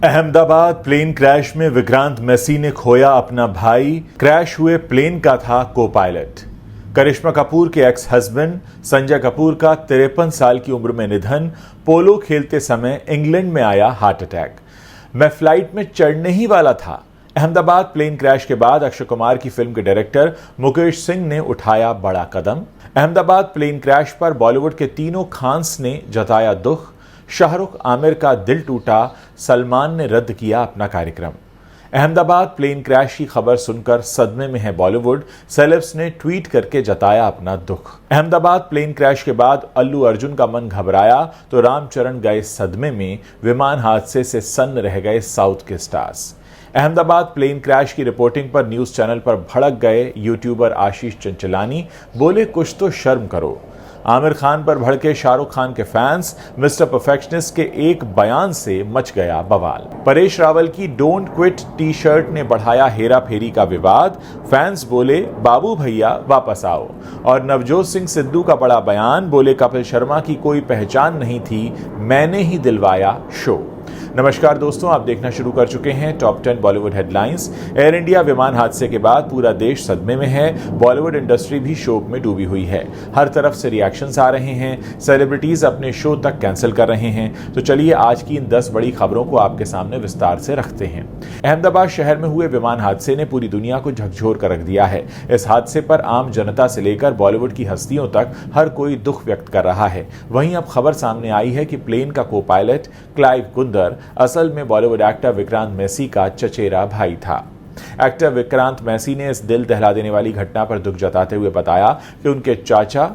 Ahmedabad plane crash में विक्रांत मैसी ने खोया अपना भाई। क्रैश हुए प्लेन का था को पायलट। करिश्मा कपूर के एक्स हस्बैंड संजय कपूर का 53 साल की उम्र में निधन। पोलो खेलते समय इंग्लैंड में आया हार्ट अटैक। मैं फ्लाइट में चढ़ने ही वाला था। अहमदाबाद प्लेन क्रैश के बाद अक्षय कुमार की फिल्म के डायरेक्टर मुकेश सिंह ने उठाया बड़ा कदम। अहमदाबाद प्लेन क्रैश पर बॉलीवुड के तीनों खान्स ने जताया दुख। शाहरुख आमिर का दिल टूटा, सलमान ने रद्द किया अपना कार्यक्रम। अहमदाबाद प्लेन क्रैश की खबर सुनकर सदमे में है बॉलीवुड। सेलेब्स ने ट्वीट करके जताया अपना दुख। अहमदाबाद प्लेन क्रैश के बाद अल्लू अर्जुन का मन घबराया तो रामचरण गए सदमे में। विमान हादसे से सन्न रह गए साउथ के स्टार्स। अहमदाबाद प्लेन क्रैश की रिपोर्टिंग पर न्यूज चैनल पर भड़क गए यूट्यूबर आशीष चंचलानी। बोले कुछ तो शर्म करो। आमिर खान पर भड़के शाहरुख खान के फैंस। मिस्टर परफेक्शनिस्ट के एक बयान से मच गया बवाल। परेश रावल की डोंट क्विट टी शर्ट ने बढ़ाया हेरा फेरी का विवाद। फैंस बोले बाबू भैया वापस आओ। और नवजोत सिंह सिद्धू का बड़ा बयान। बोले कपिल शर्मा की कोई पहचान नहीं थी, मैंने ही दिलवाया शो। नमस्कार दोस्तों, आप देखना शुरू कर चुके हैं top 10 Bollywood headlines. Air India विमान हादसे के बाद पूरा देश सदमे में है। बॉलीवुड इंडस्ट्री भी शोक में डूबी हुई है। हर तरफ से रिएक्शंस आ रहे हैं। सेलिब्रिटीज अपने शो तक कैंसिल कर रहे हैं। तो चलिए आज की इन 10 बड़ी खबरों को आपके सामने विस्तार से रखते हैं। अहमदाबाद शहर में हुए विमान हादसे ने पूरी दुनिया को झकझोर कर रख दिया है। इस हादसे पर आम जनता से लेकर बॉलीवुड की हस्तियों तक हर कोई दुख व्यक्त कर रहा है। वहीं अब खबर सामने आई है कि प्लेन का को पायलट क्लाइव कुंदर असल में बॉलीवुड एक्टर विक्रांत मैसी का चचेरा भाई था। एक्टर विक्रांत मैसी ने इस दिल दहला देने वाली घटना पर दुख जताते हुए बताया कि उनके चाचा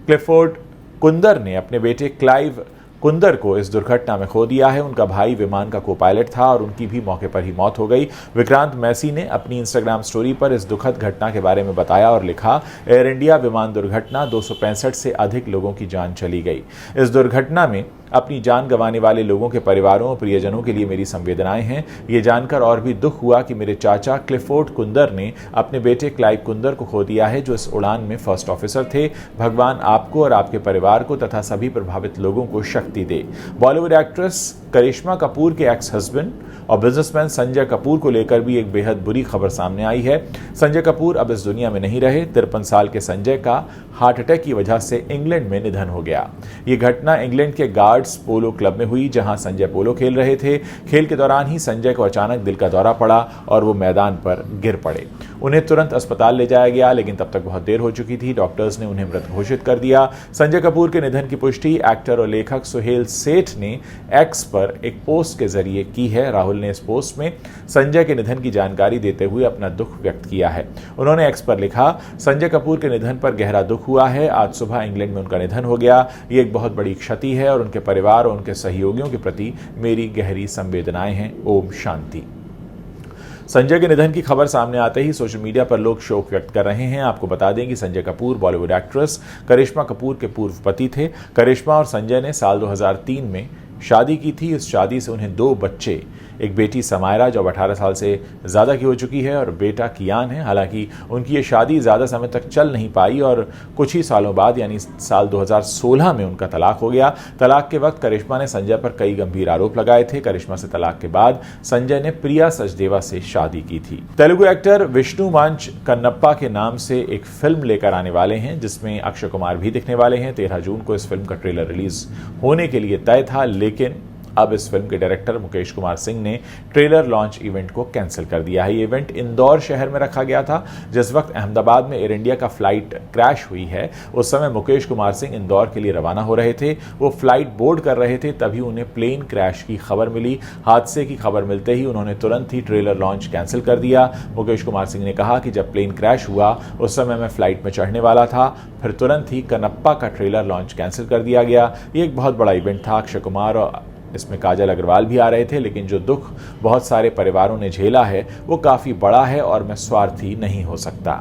क्लिफोर्ड कुंदर ने अपने बेटे क्लाइव कुंदर को इस दुर्घटना में खो दिया है। उनका भाई विमान का को पायलट था और उनकी भी मौके पर ही मौत हो गई। विक्रांत मैसी ने अपनी इंस्टाग्राम स्टोरी पर इस दुखद घटना के बारे में बताया और लिखा, एयर इंडिया विमान दुर्घटना 265 से अधिक लोगों की जान चली गई। इस दुर्घटना में अपनी जान गंवाने वाले लोगों के परिवारों और प्रियजनों के लिए मेरी संवेदनाएं हैं। ये जानकर और भी दुख हुआ कि मेरे चाचा क्लिफोर्ड कुंदर ने अपने बेटे क्लाइव कुंदर को खो दिया है, जो इस उड़ान में फर्स्ट ऑफिसर थे। भगवान आपको और आपके परिवार को तथा सभी प्रभावित लोगों को शक्ति दे। बॉलीवुड एक्ट्रेस करिश्मा कपूर के एक्स हस्बैंड और बिजनेसमैन संजय कपूर को लेकर भी एक बेहद बुरी खबर सामने आई है। संजय कपूर अब इस दुनिया में नहीं रहे। 53 साल के संजय का हार्ट अटैक की वजह से इंग्लैंड में निधन हो गया। ये घटना इंग्लैंड के गार्ड्स पोलो क्लब में हुई, जहां संजय पोलो खेल रहे थे। खेल के दौरान ही संजय को अचानक दिल का दौरा पड़ा और वो मैदान पर गिर पड़े। उन्हें तुरंत अस्पताल ले जाया गया, लेकिन तब तक बहुत देर हो चुकी थी। डॉक्टर्स ने उन्हें मृत घोषित कर दिया। संजय कपूर के निधन की पुष्टि एक्टर और लेखक सुहेल सेठ ने एक्स पर एक पोस्ट के जरिए की है। राहुल ने इस पोस्ट में संजय के निधन की जानकारी देते हुए अपना दुख व्यक्त किया है। उन्होंने एक्स पर लिखा, संजय कपूर के निधन पर गहरा दुख हुआ है। आज सुबह इंग्लैंड में उनका निधन हो गया। ये एक बहुत बड़ी क्षति है और उनके परिवार और उनके सहयोगियों के प्रति मेरी गहरी संवेदनाएं हैं। ओम शांति। संजय के निधन की खबर सामने आते ही सोशल मीडिया पर लोग शोक व्यक्त कर रहे हैं। आपको बता दें कि संजय कपूर बॉलीवुड एक्ट्रेस करिश्मा कपूर के पूर्व पति थे। करिश्मा और संजय ने साल 2003 में शादी की थी। इस शादी से उन्हें 2 बच्चे, एक बेटी समायरा जो अब 18 साल से ज़्यादा की हो चुकी है और बेटा कियान है। हालांकि उनकी ये शादी ज़्यादा समय तक चल नहीं पाई और कुछ ही सालों बाद यानी साल 2016 में उनका तलाक हो गया। तलाक के वक्त करिश्मा ने संजय पर कई गंभीर आरोप लगाए थे। करिश्मा से तलाक के बाद संजय ने प्रिया सचदेवा से शादी की थी। तेलुगु एक्टर विष्णु मंच कन्नप्पा के नाम से एक फिल्म लेकर आने वाले हैं, जिसमें अक्षय कुमार भी दिखने वाले हैं। 13 जून को इस फिल्म का ट्रेलर रिलीज होने के लिए तय था, लेकिन अब इस फिल्म के डायरेक्टर मुकेश कुमार सिंह ने ट्रेलर लॉन्च इवेंट को कैंसिल कर दिया है। ये इवेंट इंदौर शहर में रखा गया था। जिस वक्त अहमदाबाद में एयर इंडिया का फ्लाइट क्रैश हुई है, उस समय मुकेश कुमार सिंह इंदौर के लिए रवाना हो रहे थे। वो फ्लाइट बोर्ड कर रहे थे, तभी उन्हें प्लेन क्रैश की खबर मिली। हादसे की खबर मिलते ही उन्होंने तुरंत ही ट्रेलर लॉन्च कैंसिल कर दिया। मुकेश कुमार सिंह ने कहा कि जब प्लेन क्रैश हुआ उस समय मैं फ्लाइट में चढ़ने वाला था, फिर तुरंत ही कन्नप्पा का ट्रेलर लॉन्च कैंसिल कर दिया गया। ये एक बहुत बड़ा इवेंट था। अक्षय कुमार और इसमें काजल अग्रवाल भी आ रहे थे, लेकिन जो दुख बहुत सारे परिवारों ने झेला है वो काफ़ी बड़ा है और मैं स्वार्थी नहीं हो सकता।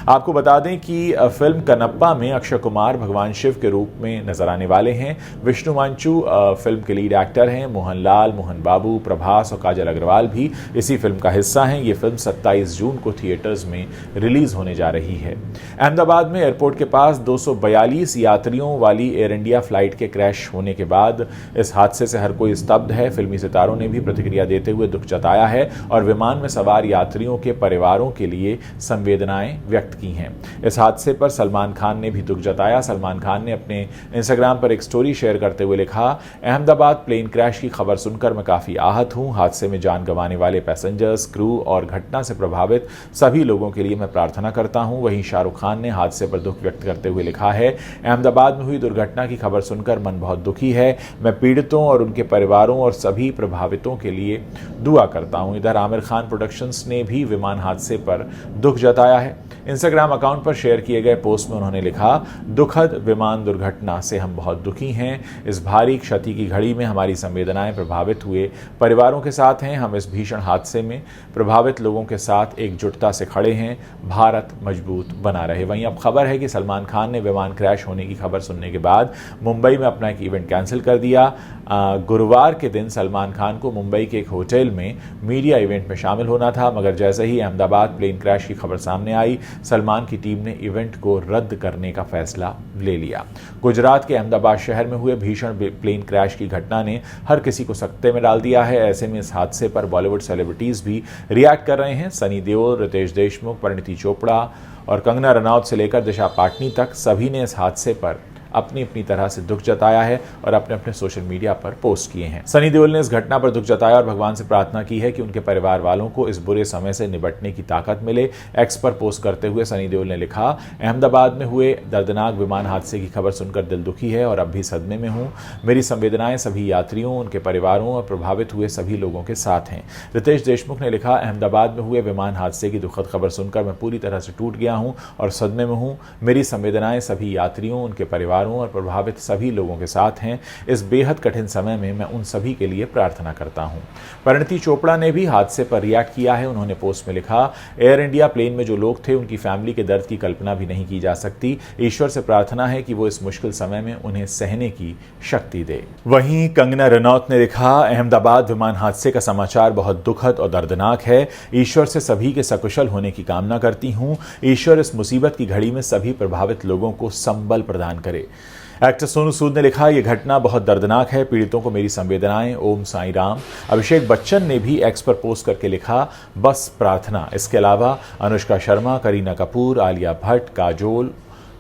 आपको बता दें कि फिल्म कन्नप्पा में अक्षय कुमार भगवान शिव के रूप में नजर आने वाले हैं। विष्णु मंचू फिल्म के लीड एक्टर हैं। मोहनलाल, मोहन बाबू, प्रभास और काजल अग्रवाल भी इसी फिल्म का हिस्सा हैं। ये फिल्म 27 जून को थिएटर्स में रिलीज होने जा रही है। अहमदाबाद में एयरपोर्ट के पास 242 यात्रियों वाली एयर इंडिया फ्लाइट के क्रैश होने के बाद इस हादसे से हर कोई स्तब्ध है। फिल्मी सितारों ने भी प्रतिक्रिया देते हुए दुख जताया है और विमान में सवार यात्रियों के परिवारों के लिए संवेदनाएं व्यक्त की हैं। इस हादसे पर सलमान खान ने भी दुख जताया। सलमान खान ने अपने इंस्टाग्राम पर एक स्टोरी शेयर करते हुए लिखा, अहमदाबाद प्लेन क्रैश की खबर सुनकर मैं काफ़ी आहत हूँ। हादसे में जान गंवाने वाले पैसेंजर्स, क्रू और घटना से प्रभावित सभी लोगों के लिए मैं प्रार्थना करता हूँ। वहीं शाहरुख खान ने हादसे पर दुख व्यक्त करते हुए लिखा है, अहमदाबाद में हुई दुर्घटना की खबर सुनकर मन बहुत दुखी है। मैं पीड़ितों और उनके परिवारों और सभी प्रभावितों के लिए दुआ करता हूँ। इधर आमिर खान प्रोडक्शंस ने भी विमान हादसे पर दुख जताया है। इंस्टाग्राम अकाउंट पर शेयर किए गए पोस्ट में उन्होंने लिखा, दुखद विमान दुर्घटना से हम बहुत दुखी हैं। इस भारी क्षति की घड़ी में हमारी संवेदनाएं प्रभावित हुए परिवारों के साथ हैं। हम इस भीषण हादसे में प्रभावित लोगों के साथ एकजुटता से खड़े हैं। भारत मजबूत बना रहे। वहीं अब खबर है कि सलमान खान ने विमान क्रैश होने की खबर सुनने के बाद मुंबई में अपना एक इवेंट कैंसिल कर दिया। गुरुवार के दिन सलमान खान को मुंबई के एक होटल में मीडिया इवेंट में शामिल होना था, मगर जैसे ही अहमदाबाद प्लेन क्रैश की खबर सामने आई, सलमान की टीम ने इवेंट को रद्द करने का फैसला ले लिया। गुजरात के अहमदाबाद शहर में हुए भीषण प्लेन क्रैश की घटना ने हर किसी को सकते में डाल दिया है। ऐसे में इस हादसे पर बॉलीवुड सेलिब्रिटीज भी रिएक्ट कर रहे हैं। सनी देओल, रितेश देशमुख, परिणीति चोपड़ा और कंगना रनौत से लेकर दिशा पाटनी तक सभी ने इस हादसे पर अपनी अपनी तरह से दुख जताया है और अपने अपने सोशल मीडिया पर पोस्ट किए हैं। सनी देओल ने इस घटना पर दुख जताया और भगवान से प्रार्थना की है कि उनके परिवार वालों को इस बुरे समय से निपटने की ताकत मिले। एक्स पर पोस्ट करते हुए सनी देओल ने लिखा, अहमदाबाद में हुए दर्दनाक विमान हादसे की खबर सुनकर दिल दुखी है और अब भी सदमे में हूँ। मेरी संवेदनाएं सभी यात्रियों, उनके परिवारों और प्रभावित हुए सभी लोगों के साथ हैं। रितेश देशमुख ने लिखा, अहमदाबाद में हुए विमान हादसे की दुखद खबर सुनकर मैं पूरी तरह से टूट गया हूँ और सदमे में हूँ। मेरी संवेदनाएं सभी यात्रियों, उनके परिवारों और प्रभावित सभी लोगों के साथ हैं। इस बेहद कठिन समय में मैं उन सभी के लिए प्रार्थना करता हूं। परिणीति चोपड़ा ने भी हादसे पर रिएक्ट किया है। उन्होंने पोस्ट में लिखा, एयर इंडिया प्लेन में जो लोग थे उनकी फैमिली के दर्द की कल्पना भी नहीं की जा सकती। ईश्वर से प्रार्थना है कि वो इस मुश्किल समय में उन्हें सहने की शक्ति दे। वहीं कंगना रनौत ने लिखा, अहमदाबाद विमान हादसे का समाचार बहुत दुखद और दर्दनाक है। ईश्वर से सभी के सकुशल होने की कामना करती हूं। ईश्वर इस मुसीबत की घड़ी में सभी प्रभावित लोगों को संबल प्रदान करे। एक्टर सोनू सूद ने लिखा, यह घटना बहुत दर्दनाक है। पीड़ितों को मेरी संवेदनाएं। ओम साई राम। अभिषेक बच्चन ने भी एक्स पर पोस्ट करके लिखा, बस प्रार्थना। इसके अलावा अनुष्का शर्मा, करीना कपूर, आलिया भट्ट, काजोल,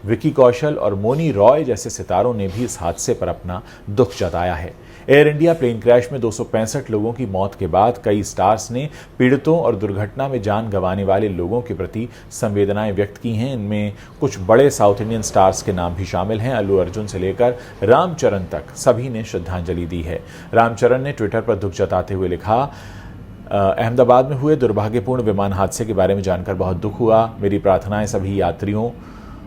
विकी कौशल और मोनी रॉय जैसे सितारों ने भी इस हादसे पर अपना दुख जताया है। एयर इंडिया प्लेन क्रैश में 265 लोगों की मौत के बाद कई स्टार्स ने पीड़ितों और दुर्घटना में जान गंवाने वाले लोगों के प्रति संवेदनाएं व्यक्त की हैं। इनमें कुछ बड़े साउथ इंडियन स्टार्स के नाम भी शामिल हैं। अल्लू अर्जुन से लेकर रामचरण तक सभी ने श्रद्धांजलि दी है। रामचरण ने ट्विटर पर दुख जताते हुए लिखा, अहमदाबाद में हुए दुर्भाग्यपूर्ण विमान हादसे के बारे में जानकर बहुत दुख हुआ। मेरी प्रार्थनाएं सभी यात्रियों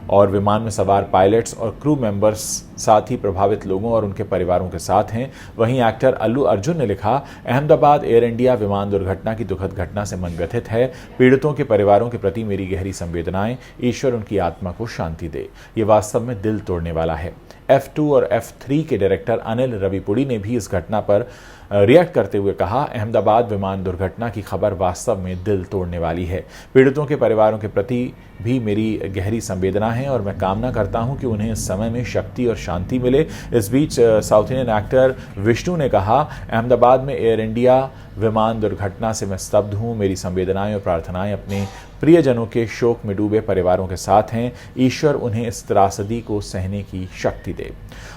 और विमान में सवार पायलट्स और क्रू मेंबर्स, साथ ही प्रभावित लोगों और उनके परिवारों के साथ हैं। वहीं एक्टर अल्लू अर्जुन ने लिखा, अहमदाबाद एयर इंडिया विमान दुर्घटना की दुखद घटना से मन व्यथित है। पीड़ितों के परिवारों के प्रति मेरी गहरी संवेदनाएं। ईश्वर उनकी आत्मा को शांति दे। ये वास्तव में दिल तोड़ने वाला है। F2 और F3 के डायरेक्टर अनिल रविपुड़ी ने भी इस घटना पर रिएक्ट करते हुए कहा, अहमदाबाद विमान दुर्घटना की खबर वास्तव में दिल तोड़ने वाली है। पीड़ितों के परिवारों के प्रति भी मेरी गहरी संवेदना है और मैं कामना करता हूं कि उन्हें इस समय में शक्ति और शांति मिले। इस बीच साउथ इंडियन एक्टर विष्णु ने कहा, अहमदाबाद में एयर इंडिया विमान दुर्घटना से मैं स्तब्ध हूं। मेरी संवेदनाएं और प्रार्थनाएं अपने प्रियजनों के शोक में डूबे परिवारों के साथ हैं। ईश्वर उन्हें इस त्रासदी को सहने की शक्ति दे।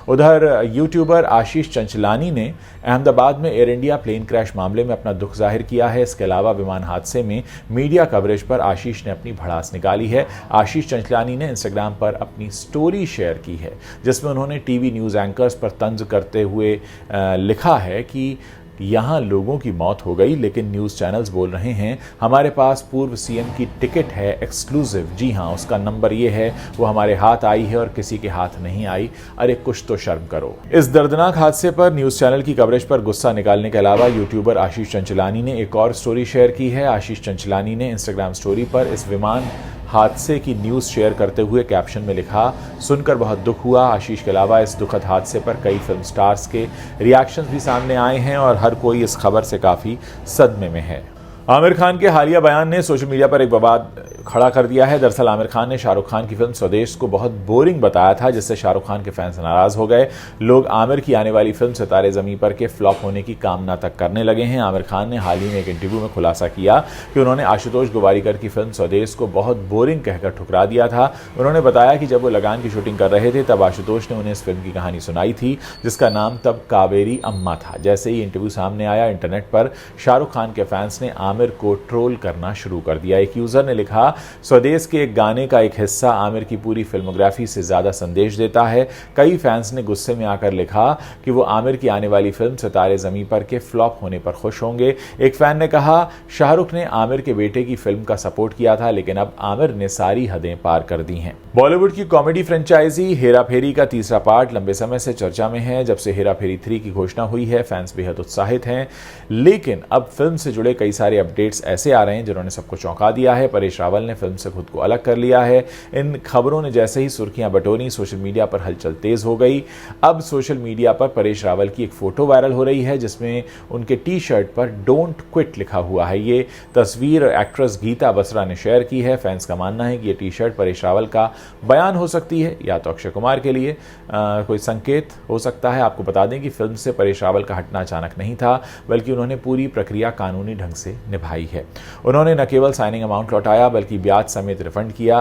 उधर यूट्यूबर आशीष चंचलानी ने अहमदाबाद में एयर इंडिया प्लेन क्रैश मामले में अपना दुख जाहिर किया है। इसके अलावा विमान हादसे में मीडिया कवरेज पर आशीष ने अपनी भड़ास निकाली है। आशीष चंचलानी ने इंस्टाग्राम पर अपनी स्टोरी शेयर की है, जिसमें उन्होंने टीवी न्यूज़ एंकर्स पर तंज करते हुए लिखा है कि यहाँ लोगों की मौत हो गई, लेकिन न्यूज़ चैनल्स बोल रहे हैं हमारे पास पूर्व सीएम की टिकट है एक्सक्लूसिव। जी हाँ, उसका नंबर ये है, वो हमारे हाथ आई है और किसी के हाथ नहीं आई। अरे कुछ तो शर्म करो। इस दर्दनाक हादसे पर न्यूज़ चैनल की कवरेज पर गुस्सा निकालने के अलावा यूट्यूबर आशीष चंचलानी ने एक और स्टोरी शेयर की है। आशीष चंचलानी ने इंस्टाग्राम स्टोरी पर इस विमान हादसे की न्यूज़ शेयर करते हुए कैप्शन में लिखा, सुनकर बहुत दुख हुआ। आशीष के अलावा इस दुखद हादसे पर कई फिल्म स्टार्स के रिएक्शंस भी सामने आए हैं और हर कोई इस खबर से काफ़ी सदमे में है। आमिर खान के हालिया बयान ने सोशल मीडिया पर एक विवाद खड़ा कर दिया है। दरअसल आमिर खान ने शाहरुख खान की फिल्म स्वदेश को बहुत बोरिंग बताया था, जिससे शाहरुख खान के फैंस नाराज हो गए। लोग आमिर की आने वाली फिल्म सितारे ज़मीं पर के फ्लॉप होने की कामना तक करने लगे हैं। आमिर खान ने हाल ही में एक इंटरव्यू में खुलासा किया कि उन्होंने आशुतोष गोवारिकर की फिल्म स्वदेश को बहुत बोरिंग कहकर ठुकरा दिया था। उन्होंने बताया कि जब वो लगान की शूटिंग कर रहे थे तब आशुतोष ने उन्हें इस फिल्म की कहानी सुनाई थी, जिसका नाम तब कावेरी अम्मा था। जैसे ही इंटरव्यू सामने आया, इंटरनेट पर शाहरुख खान के फैंस ने आमिर को ट्रोल करना शुरू कर दिया। एक यूजर ने लिखा, स्वदेश के एक गाने का एक हिस्सा आमिर की पूरी फिल्मोग्राफी से ज्यादा संदेश देता है। कई फैंस ने गुस्से में आकर लिखा कि वो आमिर की आने वाली फिल्म सितारे ज़मीं पर के फ्लॉप होने पर खुश होंगे। एक फैन ने कहा, शाहरुख ने आमिर के बेटे की फिल्म का सपोर्ट किया था, लेकिन अब आमिर ने सारी हदें पार कर दी हैं। बॉलीवुड की कॉमेडी फ्रेंचाइजी हेरा फेरी का तीसरा पार्ट लंबे समय से चर्चा में है। जब से हेरा फेरी 3 की घोषणा हुई है, फैंस बेहद उत्साहित हैं, लेकिन अब फिल्म से जुड़े कई सारे अपडेट्स ऐसे आ रहे हैं जिन्होंने सबको चौंका दिया है। परेश रावल ने फिल्म से खुद को अलग कर लिया है। इन खबरों ने जैसे ही सुर्खियां बटोरी, सोशल मीडिया पर हलचल तेज हो गई। अब सोशल मीडिया पर परेश रावल की एक फोटो वायरल हो रही है, जिसमें उनके टी शर्ट पर डोंट क्विट लिखा हुआ है। ये तस्वीर एक्ट्रेस गीता बसरा ने शेयर की है। फैंस का मानना है कि ये टी शर्ट परेश रावल का बयान हो सकती है, या तो अक्षय कुमार के लिए कोई संकेत हो सकता है। आपको बता दें कि फिल्म से परेश रावल का हटना अचानक नहीं था, बल्कि उन्होंने पूरी प्रक्रिया कानूनी ढंग से निभाई है। उन्होंने न केवल साइनिंग अमाउंट लौटाया, बल्कि ब्याज समेत रिफंड किया।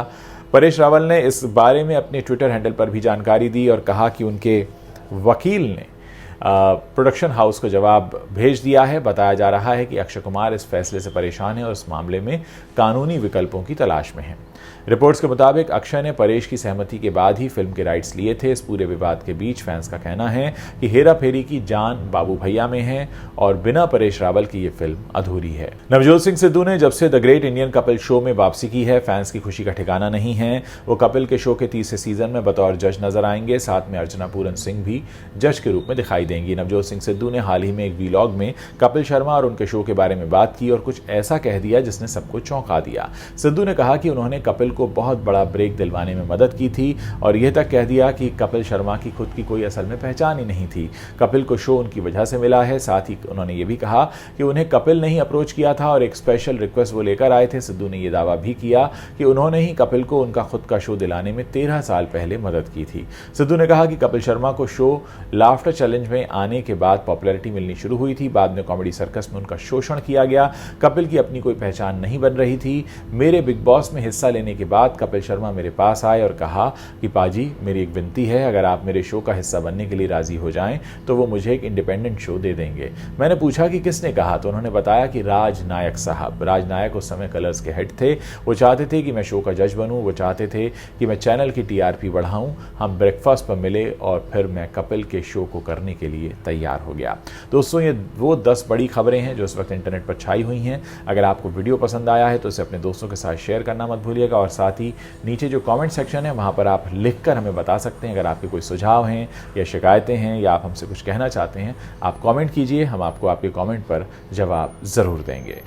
परेश रावल ने इस बारे में अपने ट्विटर हैंडल पर भी जानकारी दी और कहा कि उनके वकील ने प्रोडक्शन हाउस को जवाब भेज दिया है। बताया जा रहा है कि अक्षय कुमार इस फैसले से परेशान है और इस मामले में कानूनी विकल्पों की तलाश में है। रिपोर्ट्स के मुताबिक अक्षय ने परेश की सहमति के बाद ही फिल्म के राइट्स लिए थे। इस पूरे विवाद के बीच फैंस का कहना है कि हेरा फेरी की जान बाबू भैया में है और बिना परेश रावल की ये फिल्म अधूरी है। नवजोत सिंह सिद्धू ने जब से the great Indian Kapil show में वापसी की है, फैंस की खुशी का ठिकाना नहीं है। वो कपिल के शो के तीसरे सीजन में बतौर जज नजर आएंगे। साथ में अर्चना पूरन सिंह भी जज के रूप में दिखाई देंगी। नवजोत सिंह सिद्धू ने हाल ही में एक वीलॉग में कपिल शर्मा और उनके शो के बारे में बात की और कुछ ऐसा कह दिया जिसने सबको चौंका दिया। सिद्धू ने कहा कि उन्होंने कपिल को बहुत बड़ा ब्रेक दिलवाने में मदद की थी और यह तक कह दिया कि कपिल शर्मा की खुद की कोई असल में पहचान ही नहीं थी। कपिल को शो उनकी वजह से मिला है। साथ ही उन्होंने ये भी कहा कि उन्हें कपिल ने ही अप्रोच किया था और एक स्पेशल रिक्वेस्ट वो लेकर आए थे। सिद्धू ने यह दावा भी किया कि उन्होंने ही कपिल को उनका खुद का शो दिलाने में 13 साल पहले मदद की थी। सिद्धू ने कहा कि कपिल शर्मा को शो लाफ्टर चैलेंज में आने के बाद पॉपुलैरिटी मिलनी शुरू हुई थी। बाद में कॉमेडी सर्कस में उनका शोषण किया गया। कपिल की अपनी कोई पहचान नहीं बन रही थी। मेरे बिग बॉस में हिस्सा लेने के बाद कपिल शर्मा मेरे पास आए और कहा कि पाजी, मेरी एक विनती है, अगर आप मेरे शो का हिस्सा बनने के लिए राजी हो जाएं तो वो मुझे एक इंडिपेंडेंट शो दे देंगे। मैंने पूछा कि किसने कहा, तो उन्होंने बताया कि राज नायक साहब। राज नायक उस समय कलर्स के हेड थे। वो चाहते थे कि मैं शो का जज बनूं। वो चाहते थे कि मैं चैनल की टीआरपी बढ़ाऊं। हम ब्रेकफास्ट पर मिले और फिर मैं कपिल के शो को करने के लिए तैयार हो गया। दोस्तों, ये वो 10 बड़ी खबरें हैं जो इस वक्त इंटरनेट पर छाई हुई हैं। अगर आपको वीडियो पसंद आया है तो इसे अपने दोस्तों के साथ शेयर करना मत भूलिएगा और साथ ही नीचे जो कमेंट सेक्शन है वहां पर आप लिखकर हमें बता सकते हैं। अगर आपके कोई सुझाव हैं या शिकायतें हैं या आप हमसे कुछ कहना चाहते हैं, आप कमेंट कीजिए। हम आपको आपके कमेंट पर जवाब ज़रूर देंगे।